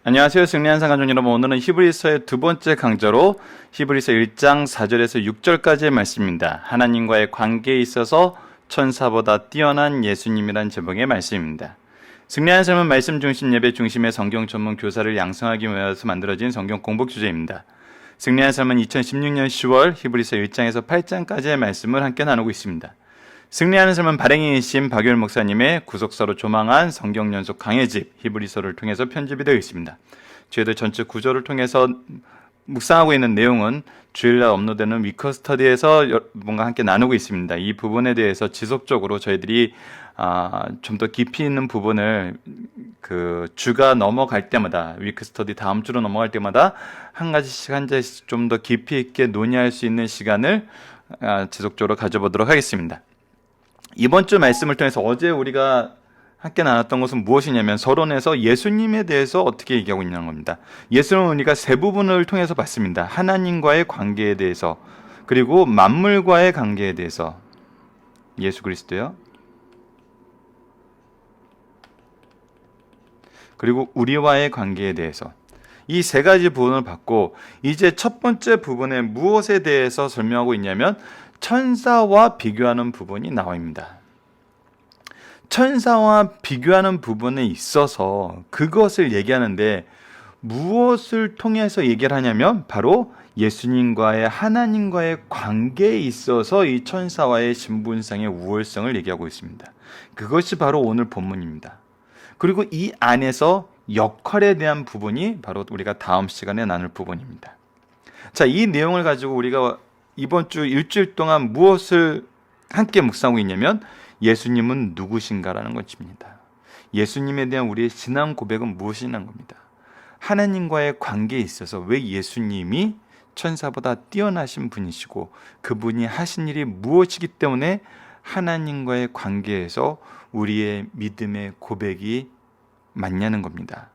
안녕하세요. 승리한 상가족 여러분, 오늘은 히브리서의 두 번째 강좌로 히브리서 1장 4절에서 6절까지의 말씀입니다. 하나님과의 관계에 있어서 천사보다 뛰어난 예수님이란 제목의 말씀입니다. 승리한 삶은 말씀 중심 예배 중심의 성경 전문 교사를 양성하기 위해서 만들어진 성경 공복 주제입니다. 승리한 삶은 2016년 10월 히브리서 1장에서 8장까지의 말씀을 함께 나누고 있습니다. 승리하는 삶은 발행인이신 박유일 목사님의 구속사로 조망한 성경 연속 강해집 히브리서를 통해서 편집이 되어 있습니다. 저희들 전체 구조를 통해서 묵상하고 있는 내용은 주일날 업로드되는 위커스터디에서 뭔가 함께 나누고 있습니다. 이 부분에 대해서 지속적으로 저희들이 좀 더 깊이 있는 부분을 주가 넘어갈 때마다, 위크스터디 다음 주로 넘어갈 때마다 한 가지씩 좀 더 깊이 있게 논의할 수 있는 시간을 지속적으로 가져보도록 하겠습니다. 이번 주 말씀을 통해서 어제 우리가 함께 나눴던 것은 무엇이냐면 서론에서 예수님에 대해서 어떻게 얘기하고 있냐는 겁니다. 예수는 우리가 세 부분을 통해서 봤습니다. 하나님과의 관계에 대해서, 그리고 만물과의 관계에 대해서, 예수 그리스도요, 그리고 우리와의 관계에 대해서, 이 세 가지 부분을 봤고, 이제 첫 번째 부분에 무엇에 대해서 설명하고 있냐면 천사와 비교하는 부분이 나옵니다. 천사와 비교하는 부분에 있어서 그것을 얘기하는데 무엇을 통해서 얘기를 하냐면 바로 예수님과의, 하나님과의 관계에 있어서 이 천사와의 신분상의 우월성을 얘기하고 있습니다. 그것이 바로 오늘 본문입니다. 그리고 이 안에서 역할에 대한 부분이 바로 우리가 다음 시간에 나눌 부분입니다. 자, 이 내용을 가지고 우리가 이번 주 일주일 동안 무엇을 함께 묵상하고 있냐면 예수님은 누구신가라는 것입니다. 예수님에 대한 우리의 신앙 고백은 무엇이냐는 겁니다. 하나님과의 관계에 있어서 왜 예수님이 천사보다 뛰어나신 분이시고 그분이 하신 일이 무엇이기 때문에 하나님과의 관계에서 우리의 믿음의 고백이 맞냐는 겁니다.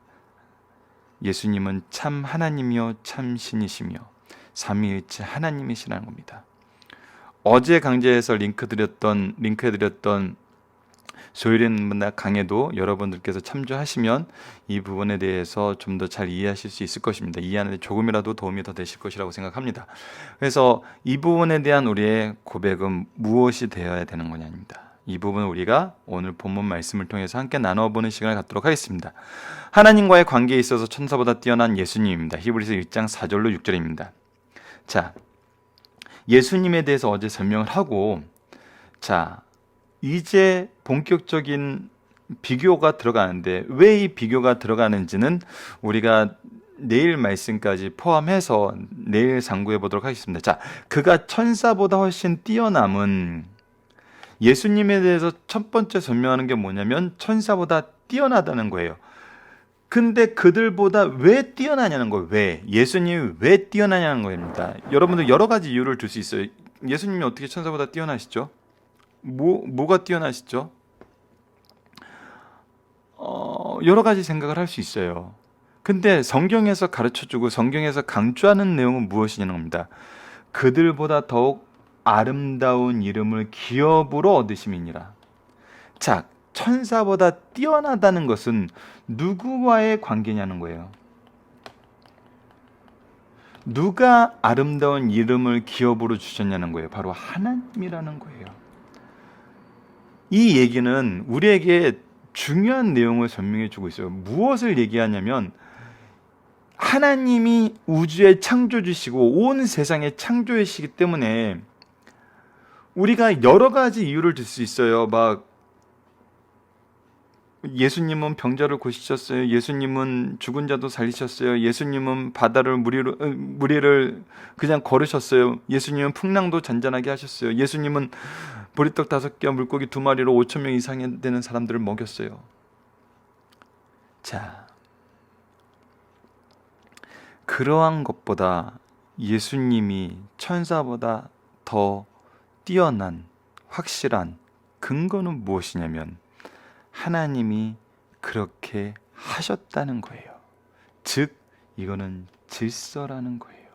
예수님은 참 하나님이요 참 신이시며 삼위일체 하나님이시라는 겁니다. 어제 강좌에서 링크해드렸던 소일인 강의도 여러분들께서 참조하시면 이 부분에 대해서 좀 더 잘 이해하실 수 있을 것입니다. 이해하는 데 조금이라도 도움이 더 되실 것이라고 생각합니다. 그래서 이 부분에 대한 우리의 고백은 무엇이 되어야 되는 거냐입니다. 이 부분을 우리가 오늘 본문 말씀을 통해서 함께 나눠보는 시간을 갖도록 하겠습니다. 하나님과의 관계에 있어서 천사보다 뛰어난 예수님입니다. 히브리서 1장 4절로 6절입니다. 자, 예수님에 대해서 어제 설명을 하고, 자, 이제 본격적인 비교가 들어가는데 왜 이 비교가 들어가는지는 우리가 내일 말씀까지 포함해서 내일 상고해 보도록 하겠습니다. 자, 그가 천사보다 훨씬 뛰어남은, 예수님에 대해서 첫 번째 설명하는 게 뭐냐면 천사보다 뛰어나다는 거예요. 근데 그들보다 왜 뛰어나냐는 거예요. 왜? 예수님이 왜 뛰어나냐는 겁니다. 여러분들 여러 가지 이유를 들 수 있어요. 예수님이 어떻게 천사보다 뛰어나시죠? 뭐가 뛰어나시죠? 여러 가지 생각을 할 수 있어요. 근데 성경에서 가르쳐주고 성경에서 강조하는 내용은 무엇이냐는 겁니다. 그들보다 더욱 아름다운 이름을 기업으로 얻으심이니라. 자, 천사보다 뛰어나다는 것은 누구와의 관계냐는 거예요. 누가 아름다운 이름을 기업으로 주셨냐는 거예요. 바로 하나님이라는 거예요. 이 얘기는 우리에게 중요한 내용을 설명해 주고 있어요. 무엇을 얘기하냐면 하나님이 우주의 창조주시고 온 세상의 창조주시기 때문에 우리가 여러 가지 이유를 들 수 있어요. 막 예수님은 병자를 고치셨어요. 예수님은 죽은 자도 살리셨어요. 예수님은 바다를 무리를 그냥 걸으셨어요. 예수님은 풍랑도 잔잔하게 하셨어요. 예수님은 보리떡 5개와 물고기 2마리로 5,000명 이상 되는 사람들을 먹였어요. 자, 그러한 것보다 예수님이 천사보다 더 뛰어난 확실한 근거는 무엇이냐면 하나님이 그렇게 하셨다는 거예요. 즉 이거는 질서라는 거예요.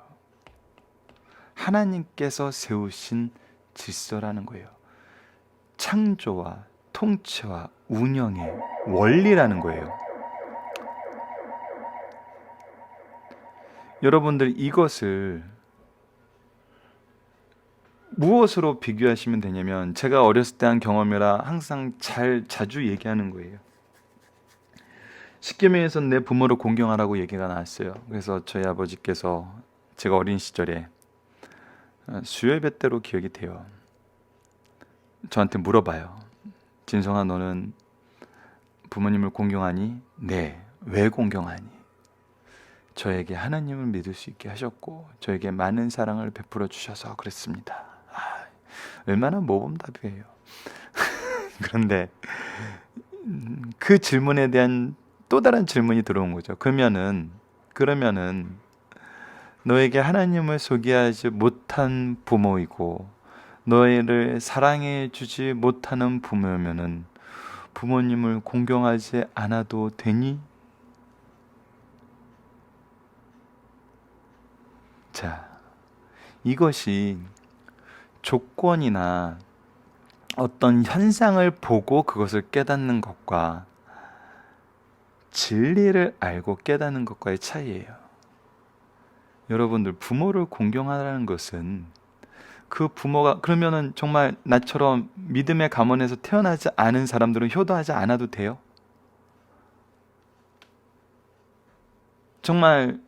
하나님께서 세우신 질서라는 거예요. 창조와 통치와 운영의 원리라는 거예요. 여러분들 이것을 무엇으로 비교하시면 되냐면, 제가 어렸을 때 한 경험이라 항상 자주 얘기하는 거예요. 십계명에서 내 부모를 공경하라고 얘기가 나왔어요. 그래서 저희 아버지께서 제가 어린 시절에 수요예배 때로 기억이 돼요. 저한테 물어봐요. 진성아, 너는 부모님을 공경하니? 네. 왜 공경하니? 저에게 하나님을 믿을 수 있게 하셨고 저에게 많은 사랑을 베풀어 주셔서 그랬습니다. 얼마나 모범답이에요. 그런데 그 질문에 대한 또 다른 질문이 들어온 거죠. 그러면은 너에게 하나님을 소개하지 못한 부모이고 너희를 사랑해 주지 못하는 부모면은 부모님을 공경하지 않아도 되니? 자, 이것이 조건이나 어떤 현상을 보고 그것을 깨닫는 것과 진리를 알고 깨닫는 것과의 차이예요. 여러분들, 부모를 공경하라는 것은 그 부모가, 그러면은 정말 나처럼 믿음의 가문에서 태어나지 않은 사람들은 효도하지 않아도 돼요? 정말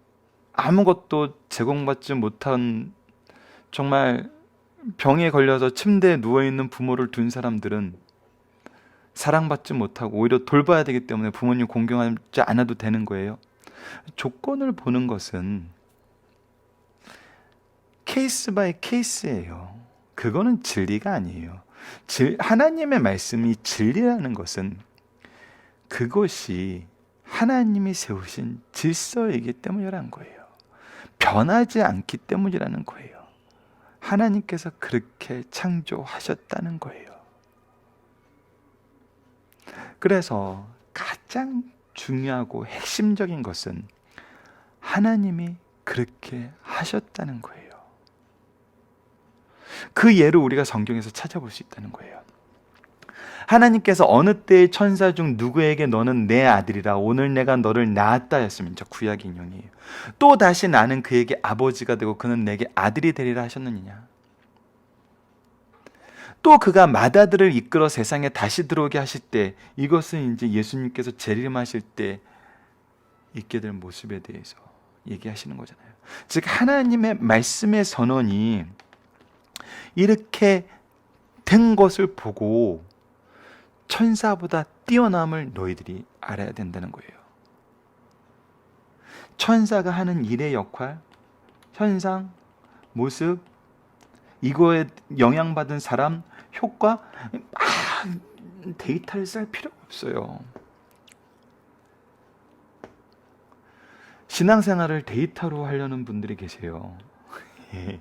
아무것도 제공받지 못한, 정말 병에 걸려서 침대에 누워있는 부모를 둔 사람들은 사랑받지 못하고 오히려 돌봐야 되기 때문에 부모님 공경하지 않아도 되는 거예요. 조건을 보는 것은 케이스 바이 케이스예요. 그거는 진리가 아니에요. 하나님의 말씀이 진리라는 것은 그것이 하나님이 세우신 질서이기 때문이라는 거예요. 변하지 않기 때문이라는 거예요. 하나님께서 그렇게 창조하셨다는 거예요. 그래서 가장 중요하고 핵심적인 것은 하나님이 그렇게 하셨다는 거예요. 그 예를 우리가 성경에서 찾아볼 수 있다는 거예요. 하나님께서 어느 때의 천사 중 누구에게 너는 내 아들이라 오늘 내가 너를 낳았다 했으면, 저 구약 인용이에요. 또 다시 나는 그에게 아버지가 되고 그는 내게 아들이 되리라 하셨느냐. 또 그가 맏아들을 이끌어 세상에 다시 들어오게 하실 때, 이것은 이제 예수님께서 재림하실 때 있게 될 모습에 대해서 얘기하시는 거잖아요. 즉 하나님의 말씀의 선언이 이렇게 된 것을 보고 천사보다 뛰어남을 너희들이 알아야 된다는 거예요. 천사가 하는 일의 역할, 현상, 모습, 이거에 영향받은 사람, 효과, 데이터를 쓸 필요가 없어요. 신앙생활을 데이터로 하려는 분들이 계세요. 예.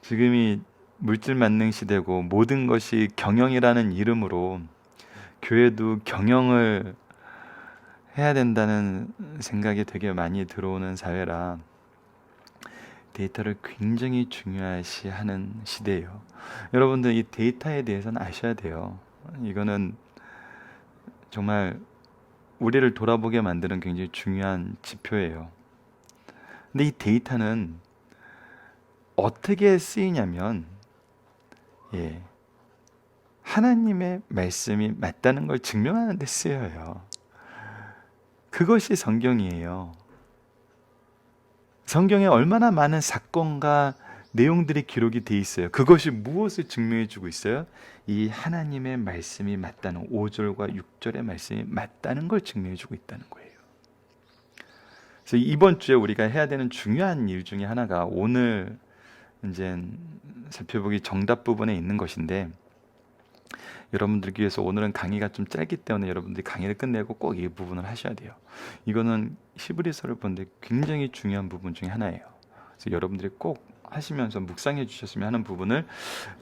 지금이 물질 만능 시대고 모든 것이 경영이라는 이름으로 교회도 경영을 해야 된다는 생각이 되게 많이 들어오는 사회라 데이터를 굉장히 중요시하는 시대예요. 여러분들 이 데이터에 대해서는 아셔야 돼요. 이거는 정말 우리를 돌아보게 만드는 굉장히 중요한 지표예요. 근데 이 데이터는 어떻게 쓰이냐면 하나님의 말씀이 맞다는 걸 증명하는 데 쓰여요. 그것이 성경이에요. 성경에 얼마나 많은 사건과 내용들이 기록이 돼 있어요. 그것이 무엇을 증명해 주고 있어요? 이 하나님의 말씀이 맞다는, 5절과 6절의 말씀이 맞다는 걸 증명해 주고 있다는 거예요. 그래서 이번 주에 우리가 해야 되는 중요한 일 중에 하나가 오늘 이제 살펴보기 정답 부분에 있는 것인데, 여러분들기 위해서 오늘은 강의가 좀 짧기 때문에 여러분들이 강의를 끝내고 꼭 이 부분을 하셔야 돼요. 이거는 히브리서를 보는데 굉장히 중요한 부분 중에 하나예요. 그래서 여러분들이 꼭 하시면서 묵상해 주셨으면 하는 부분을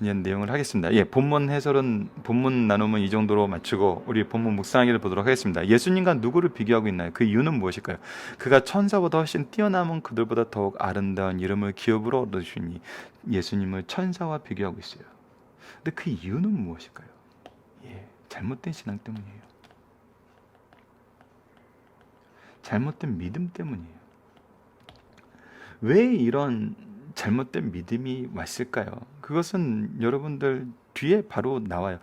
이제 내용을 하겠습니다. 본문 해설은, 본문 나눔은 이 정도로 마치고 우리 본문 묵상하기를 보도록 하겠습니다. 예수님과 누구를 비교하고 있나요? 그 이유는 무엇일까요? 그가 천사보다 훨씬 뛰어남은 그들보다 더욱 아름다운 이름을 기업으로 얻으시니 예수님을 천사와 비교하고 있어요. 근데 그 이유는 무엇일까요? 잘못된 신앙 때문이에요. 잘못된 믿음 때문이에요. 왜 이런 잘못된 믿음이 왔을까요? 그것은 여러분들 뒤에 바로 나와요.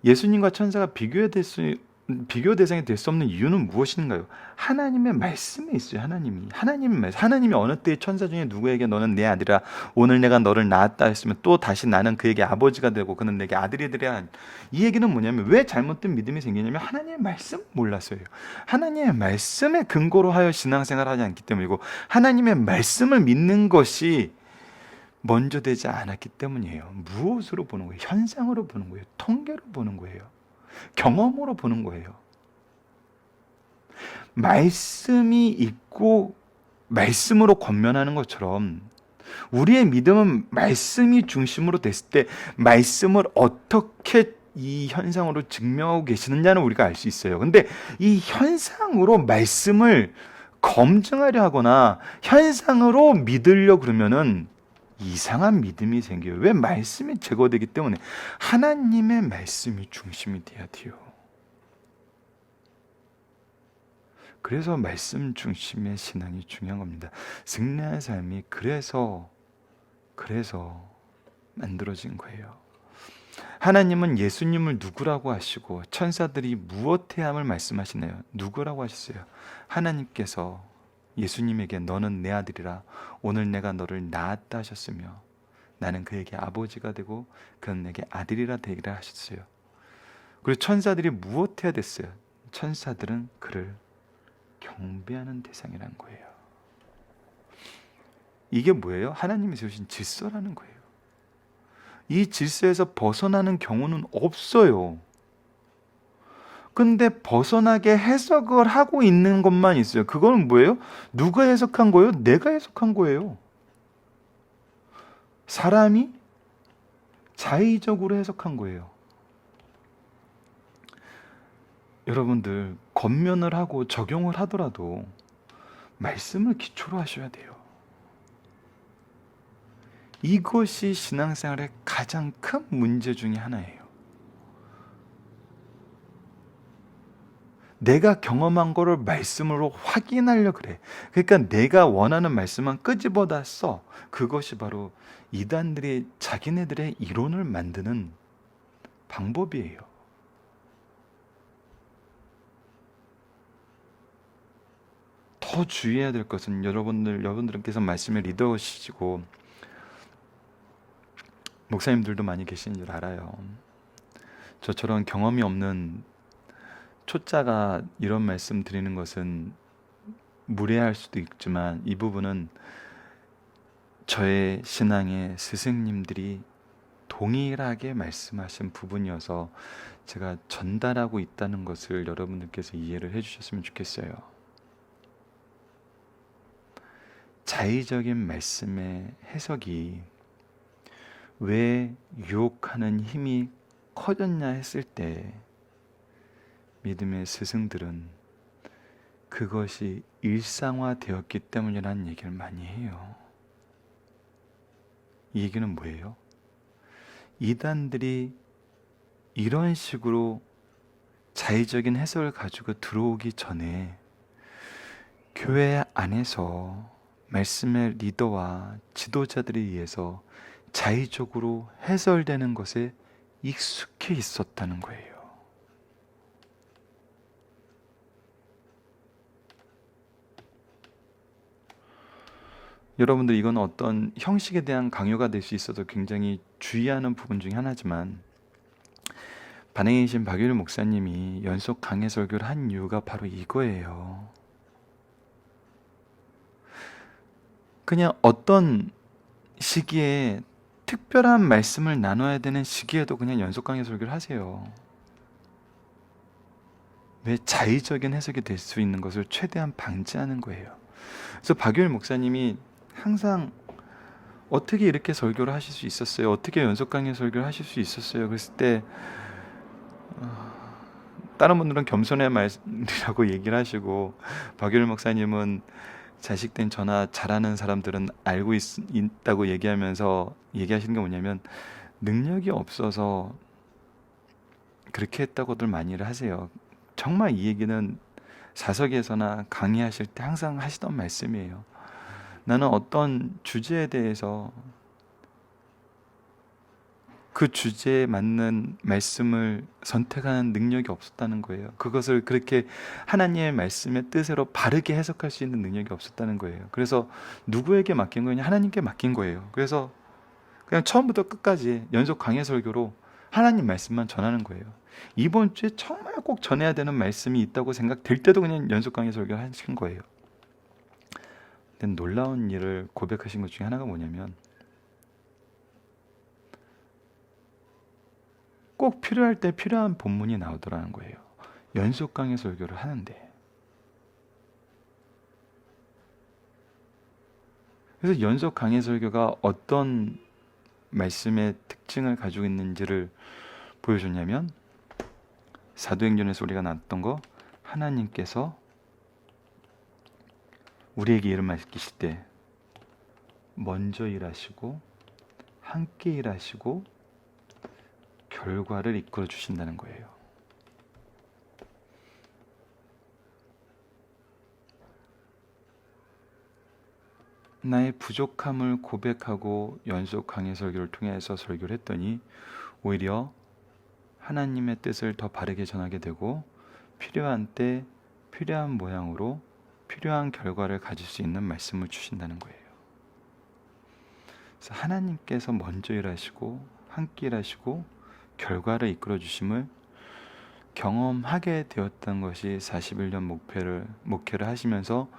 예수님과 천사가 비교 대상이 될 수 없는 이유는 무엇인가요? 하나님의 말씀에 있어요. 하나님이 어느 때에 천사 중에 누구에게 너는 내 아들이라 오늘 내가 너를 낳았다 했으면 또 다시 나는 그에게 아버지가 되고 그는 내게 아들이 되리라. 이 얘기는 뭐냐면 왜 잘못된 믿음이 생기냐면 하나님의 말씀 몰라서예요. 하나님의 말씀에 근거로 하여 신앙생활을 하지 않기 때문이고 하나님의 말씀을 믿는 것이 먼저 되지 않았기 때문이에요. 무엇으로 보는 거예요? 현상으로 보는 거예요. 통계로 보는 거예요. 경험으로 보는 거예요. 말씀이 있고 말씀으로 권면하는 것처럼 우리의 믿음은 말씀이 중심으로 됐을 때 말씀을 어떻게 이 현상으로 증명하고 계시느냐는 우리가 알 수 있어요. 근데 이 현상으로 말씀을 검증하려 하거나 현상으로 믿으려 그러면은 이상한 믿음이 생겨요. 왜? 말씀이 제거되기 때문에. 하나님의 말씀이 중심이 돼야 돼요. 그래서 말씀 중심의 신앙이 중요한 겁니다. 승리한 삶이 그래서 만들어진 거예요. 하나님은 예수님을 누구라고 하시고 천사들이 무엇해야 함을 말씀하시나요? 누구라고 하셨어요? 하나님께서 예수님에게 너는 내 아들이라 오늘 내가 너를 낳았다 하셨으며 나는 그에게 아버지가 되고 그는 내게 아들이라 되리라 하셨어요. 그리고 천사들이 무엇해야 됐어요? 천사들은 그를 경배하는 대상이라는 거예요. 이게 뭐예요? 하나님이 세우신 질서라는 거예요. 이 질서에서 벗어나는 경우는 없어요. 근데 벗어나게 해석을 하고 있는 것만 있어요. 그거는 뭐예요? 누가 해석한 거예요? 내가 해석한 거예요. 사람이 자의적으로 해석한 거예요. 여러분들 권면을 하고 적용을 하더라도 말씀을 기초로 하셔야 돼요. 이것이 신앙생활의 가장 큰 문제 중에 하나예요. 내가 경험한 거를 말씀으로 확인하려 그래. 그러니까 내가 원하는 말씀만 끄집어다 써. 그것이 바로 이단들이 자기네들의 이론을 만드는 방법이에요. 더 주의해야 될 것은 여러분들께서 말씀의 리더시고 목사님들도 많이 계신 줄 알아요. 저처럼 경험이 없는 초짜가 이런 말씀 드리는 것은 무례할 수도 있지만 이 부분은 저의 신앙의 스승님들이 동일하게 말씀하신 부분이어서 제가 전달하고 있다는 것을 여러분들께서 이해를 해주셨으면 좋겠어요. 자의적인 말씀의 해석이 왜 유혹하는 힘이 커졌냐 했을 때 믿음의 스승들은 그것이 일상화되었기 때문이라는 얘기를 많이 해요. 이 얘기는 뭐예요? 이단들이 이런 식으로 자의적인 해석을 가지고 들어오기 전에 교회 안에서 말씀의 리더와 지도자들에 의해서 자의적으로 해설되는 것에 익숙해 있었다는 거예요. 여러분들 이건 어떤 형식에 대한 강요가 될 수 있어서 굉장히 주의하는 부분 중에 하나지만 반행에 계신 박유일 목사님이 연속 강해 설교를 한 이유가 바로 이거예요. 그냥 어떤 시기에 특별한 말씀을 나눠야 되는 시기에도 그냥 연속 강해 설교를 하세요. 왜? 자의적인 해석이 될 수 있는 것을 최대한 방지하는 거예요. 그래서 박유일 목사님이 항상 어떻게 이렇게 설교를 하실 수 있었어요? 어떻게 연속 강의 설교를 하실 수 있었어요? 그랬을 때 다른 분들은 겸손의 말이라고 얘기를 하시고 박유일 목사님은 자식된 저나 잘하는 사람들은 알고 있다고 얘기하면서 얘기하시는 게 뭐냐면 능력이 없어서 그렇게 했다고들 많이를 하세요. 정말 이 얘기는 사석에서나 강의하실 때 항상 하시던 말씀이에요. 나는 어떤 주제에 대해서 그 주제에 맞는 말씀을 선택하는 능력이 없었다는 거예요. 그것을 그렇게 하나님의 말씀의 뜻으로 바르게 해석할 수 있는 능력이 없었다는 거예요. 그래서 누구에게 맡긴 거냐? 하나님께 맡긴 거예요. 그래서 그냥 처음부터 끝까지 연속 강해 설교로 하나님 말씀만 전하는 거예요. 이번 주에 정말 꼭 전해야 되는 말씀이 있다고 생각될 때도 그냥 연속 강해 설교 하신 거예요. 근데 놀라운 일을 고백하신 것 중에 하나가 뭐냐면, 꼭 필요할 때 필요한 본문이 나오더라는 거예요. 연속 강해 설교를 하는데. 그래서 연속 강해 설교가 어떤 말씀의 특징을 가지고 있는지를 보여줬냐면, 사도행전에서 우리가 나왔던 거, 하나님께서 우리에게 일을 맡기실 때 먼저 일하시고 함께 일하시고 결과를 이끌어 주신다는 거예요. 나의 부족함을 고백하고 연속 강해 설교를 통해서 설교를 했더니 오히려 하나님의 뜻을 더 바르게 전하게 되고, 필요한 때 필요한 모양으로 필요한 결과를 가질 수 있는 말씀을 주신다는 거예요. 그래서 하나님께서 먼저 일하시고 함께 일하시고 결과를 이끌어 주심을 경험하게 되었던 것이 41년 목회를 하시면서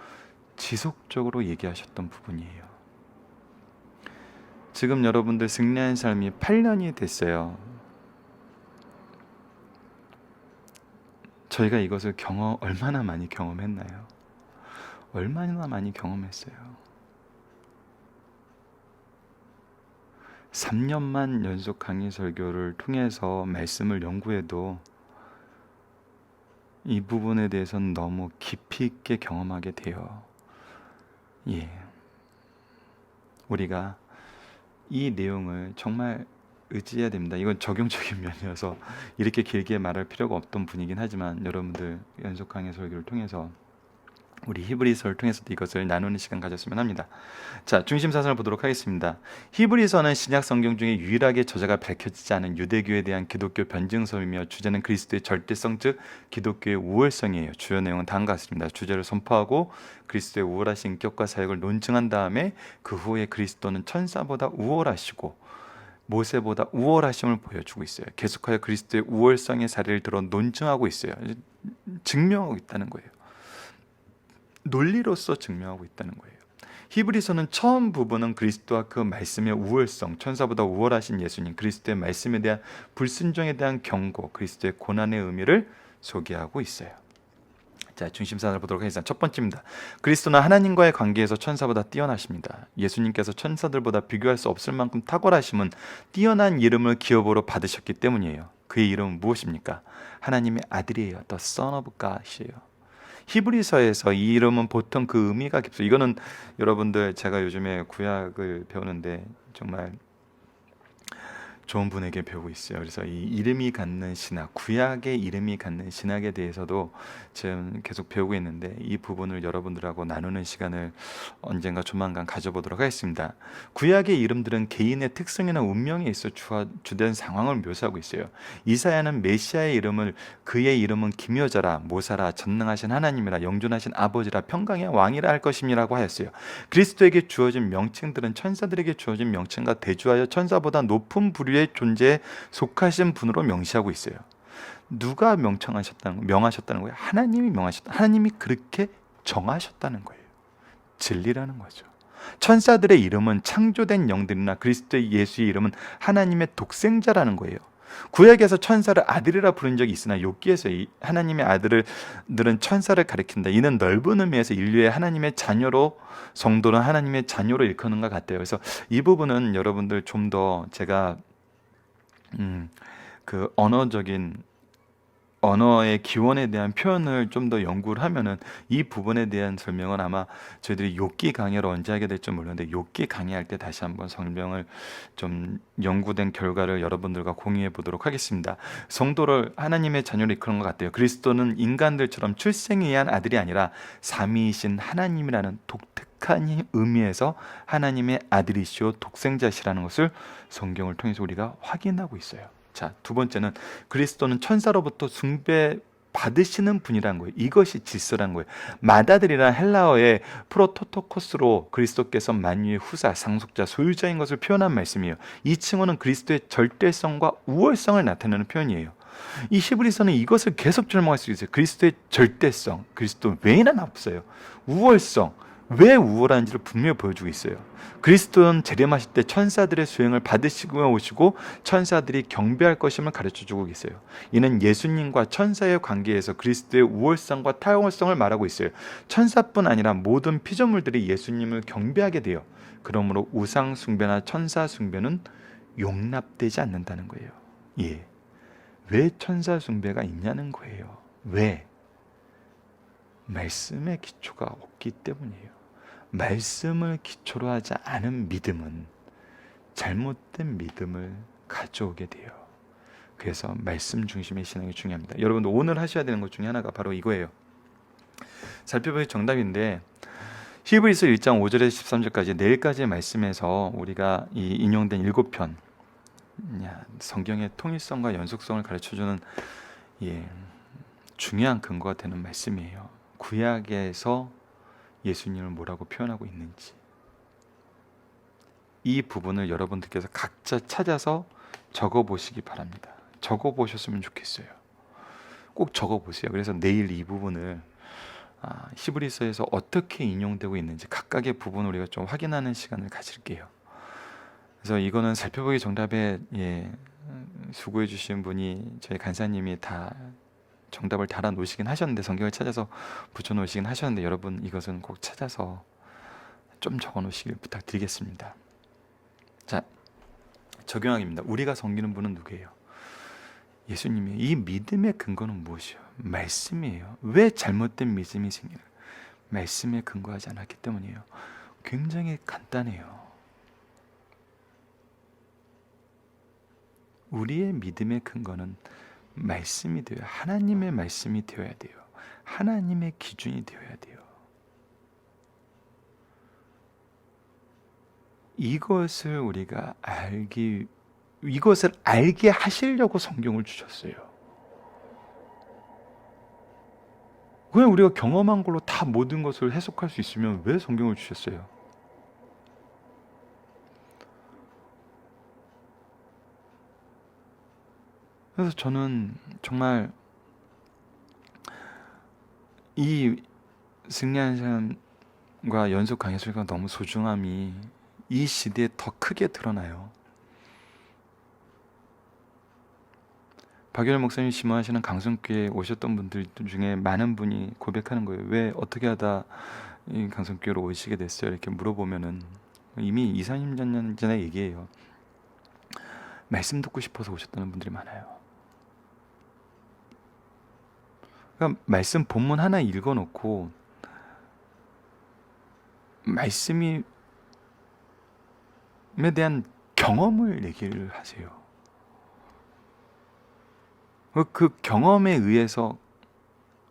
지속적으로 얘기하셨던 부분이에요. 지금 여러분들 승리한 삶이 8년이 됐어요. 저희가 이것을 얼마나 많이 경험했나요? 얼마나 많이 경험했어요? 3년만 연속 강의 설교를 통해서 말씀을 연구해도 이 부분에 대해서는 너무 깊이 있게 경험하게 돼요. 우리가 이 내용을 정말 의지해야 됩니다. 이건 적용적인 면이어서 이렇게 길게 말할 필요가 없던 분이긴 하지만, 여러분들 연속 강의 설교를 통해서 우리 히브리서를 통해서도 이것을 나누는 시간 가졌으면 합니다. 자, 중심 사상을 보도록 하겠습니다. 히브리서는 신약 성경 중에 유일하게 저자가 밝혀지지 않은 유대교에 대한 기독교 변증서이며, 주제는 그리스도의 절대성, 즉 기독교의 우월성이에요. 주요 내용은 다음과 같습니다. 주제를 선포하고 그리스도의 우월하신 인격과 사역을 논증한 다음에 그 후에 그리스도는 천사보다 우월하시고 모세보다 우월하심을 보여주고 있어요. 계속하여 그리스도의 우월성의 사례를 들어 논증하고 있어요. 증명하고 있다는 거예요. 논리로서 증명하고 있다는 거예요. 히브리서는 처음 부분은 그리스도와 그 말씀의 우월성, 천사보다 우월하신 예수님, 그리스도의 말씀에 대한 불순종에 대한 경고, 그리스도의 고난의 의미를 소개하고 있어요. 자, 중심사를 보도록 하겠습니다. 첫 번째입니다. 그리스도는 하나님과의 관계에서 천사보다 뛰어나십니다. 예수님께서 천사들보다 비교할 수 없을 만큼 탁월하심은 뛰어난 이름을 기업으로 받으셨기 때문이에요. 그의 이름은 무엇입니까? 하나님의 아들이에요. The Son of God이에요. 히브리서에서 이 이름은 보통 그 의미가 깊어요. 이거는 여러분들, 제가 요즘에 구약을 배우는데 정말 좋은 분에게 배우고 있어요. 그래서 이 이름이 갖는 신학, 구약의 이름이 갖는 신학에 대해서도 지금 계속 배우고 있는데, 이 부분을 여러분들하고 나누는 시간을 언젠가 조만간 가져보도록 하겠습니다. 구약의 이름들은 개인의 특성이나 운명에 있어 주된 상황을 묘사하고 있어요. 이사야는 메시아의 이름을 그의 이름은 기묘자라, 모사라, 전능하신 하나님이라, 영존하신 아버지라, 평강의 왕이라 할 것임이라고 하였어요. 그리스도에게 주어진 명칭들은 천사들에게 주어진 명칭과 대조하여 천사보다 높은 부류의 존재에 속하신 분으로 명시하고 있어요. 누가 명하셨다는 거예요? 하나님이 명하셨다. 하나님이 그렇게 정하셨다는 거예요. 진리라는 거죠. 천사들의 이름은 창조된 영들이나 그리스도 예수의 이름은 하나님의 독생자라는 거예요. 구약에서 천사를 아들이라 부른 적이 있으나 욥기에서 하나님의 아들들은 천사를 가리킨다. 이는 넓은 의미에서 인류의 하나님의 자녀로, 성도는 하나님의 자녀로 일컫는 것 같아요. 그래서 이 부분은 여러분들 좀 더 제가 그 언어적인 언어의 기원에 대한 표현을 좀 더 연구를 하면은 이 부분에 대한 설명은 아마 저희들이 욥기 강의를 언제 하게 될지 모르는데 욥기 강의할 때 다시 한번 설명을 좀 연구된 결과를 여러분들과 공유해 보도록 하겠습니다. 성도를 하나님의 자녀로 이끄는 것 같아요. 그리스도는 인간들처럼 출생에 의한 아들이 아니라 삼위이신 하나님이라는 독특한 의미에서 하나님의 아들이시오 독생자시라는 것을 성경을 통해서 우리가 확인하고 있어요. 자, 두 번째는 그리스도는 천사로부터 숭배 받으시는 분이라는 거예요. 이것이 질서라는 거예요. 마다들이란 헬라어의 프로토토코스로 그리스도께서 만유의 후사, 상속자, 소유자인 것을 표현한 말씀이에요. 이 칭호는 그리스도의 절대성과 우월성을 나타내는 표현이에요. 이 히브리서는 이것을 계속 설명할 수 있어요. 그리스도의 절대성, 그리스도 외에는 없어요. 우월성, 왜 우월한지를 분명히 보여주고 있어요. 그리스도는 재림하실 때 천사들의 수행을 받으시고 오시고 천사들이 경배할 것임을 가르쳐주고 계세요. 이는 예수님과 천사의 관계에서 그리스도의 우월성과 탁월성을 말하고 있어요. 천사뿐 아니라 모든 피조물들이 예수님을 경배하게 돼요. 그러므로 우상 숭배나 천사 숭배는 용납되지 않는다는 거예요. 예. 왜 천사 숭배가 있냐는 거예요. 왜? 말씀의 기초가 없기 때문이에요. 말씀을 기초로 하지 않은 믿음은 잘못된 믿음을 가져오게 돼요. 그래서 말씀 중심의 신앙이 중요합니다. 여러분도 오늘 하셔야 되는 것 중에 하나가 바로 이거예요. 살펴볼 정답인데 히브리서 1장 5절에서 13절까지 내일까지의 말씀에서 우리가 이 인용된 7편 성경의 통일성과 연속성을 가르쳐주는 중요한 근거가 되는 말씀이에요. 구약에서 예수님을 뭐라고 표현하고 있는지 이 부분을 여러분들께서 각자 찾아서 적어보시기 바랍니다. 적어보셨으면 좋겠어요. 꼭 적어보세요. 그래서 내일 이 부분을 히브리서에서 어떻게 인용되고 있는지 각각의 부분을 우리가 좀 확인하는 시간을 가질게요. 그래서 이거는 살펴보기 정답에 수고해 주신 분이 저희 간사님이 다 정답을 달아 놓으시긴 하셨는데 성경을 찾아서 붙여 놓으시긴 하셨는데 여러분 이것은 꼭 찾아서 좀 적어 놓으시길 부탁드리겠습니다. 자, 적용하기입니다. 우리가 섬기는 분은 누구예요? 예수님이에요. 이 믿음의 근거는 무엇이에요? 말씀이에요. 왜 잘못된 믿음이 생기는? 말씀에 근거하지 않았기 때문이에요. 굉장히 간단해요. 우리의 믿음의 근거는 말씀이 되어야, 하나님의 말씀이 되어야 돼요. 하나님의 기준이 되어야 돼요. 이것을 우리가 이것을 알게 하시려고 성경을 주셨어요. 그냥 우리가 경험한 걸로 다 모든 것을 해석할 수 있으면 왜 성경을 주셨어요? 그래서 저는 정말 이 승리한 삶과 연속 강의 소리가 너무 소중함이 이 시대에 더 크게 드러나요. 박열 목사님 심호하시는 강성교회에 오셨던 분들 중에 많은 분이 고백하는 거예요. 왜 어떻게 하다 이 강성교회로 오시게 됐어요? 이렇게 물어보면은 이미 2, 30년 전에 얘기해요. 말씀 듣고 싶어서 오셨다는 분들이 많아요. 그러니까 말씀 본문 하나 읽어놓고 말씀에 대한 경험을 얘기를 하세요. 그 경험에 의해서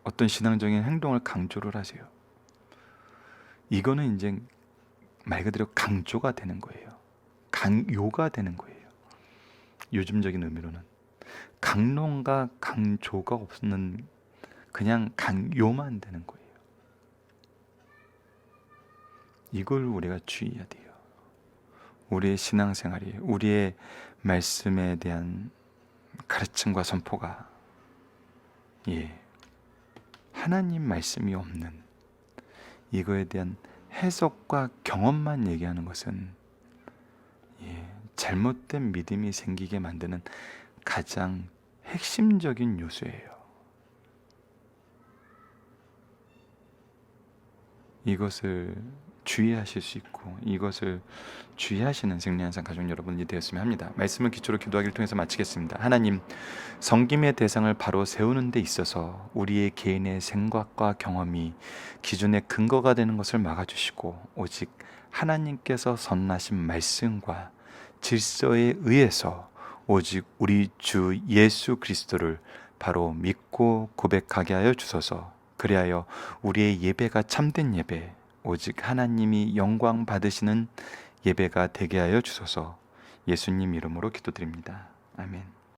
어떤 신앙적인 행동을 강조를 하세요. 이거는 이제 말 그대로 강조가 되는 거예요. 강요가 되는 거예요. 요즘적인 의미로는 강론과 강조가 없는 그냥 강요만 되는 거예요. 이걸 우리가 주의해야 돼요. 우리의 신앙생활이, 우리의 말씀에 대한 가르침과 선포가 하나님 말씀이 없는 이거에 대한 해석과 경험만 얘기하는 것은 잘못된 믿음이 생기게 만드는 가장 핵심적인 요소예요. 이것을 주의하실 수 있고 이것을 주의하시는 승리한상 가족 여러분이 되었으면 합니다. 말씀을 기초로 기도하기를 통해서 마치겠습니다. 하나님, 섬김의 대상을 바로 세우는 데 있어서 우리의 개인의 생각과 경험이 기준의 근거가 되는 것을 막아주시고 오직 하나님께서 선하신 말씀과 질서에 의해서 오직 우리 주 예수 그리스도를 바로 믿고 고백하게 하여 주소서. 그리하여 우리의 예배가 참된 예배, 오직 하나님이 영광 받으시는 예배가 되게 하여 주소서. 예수님 이름으로 기도드립니다. 아멘.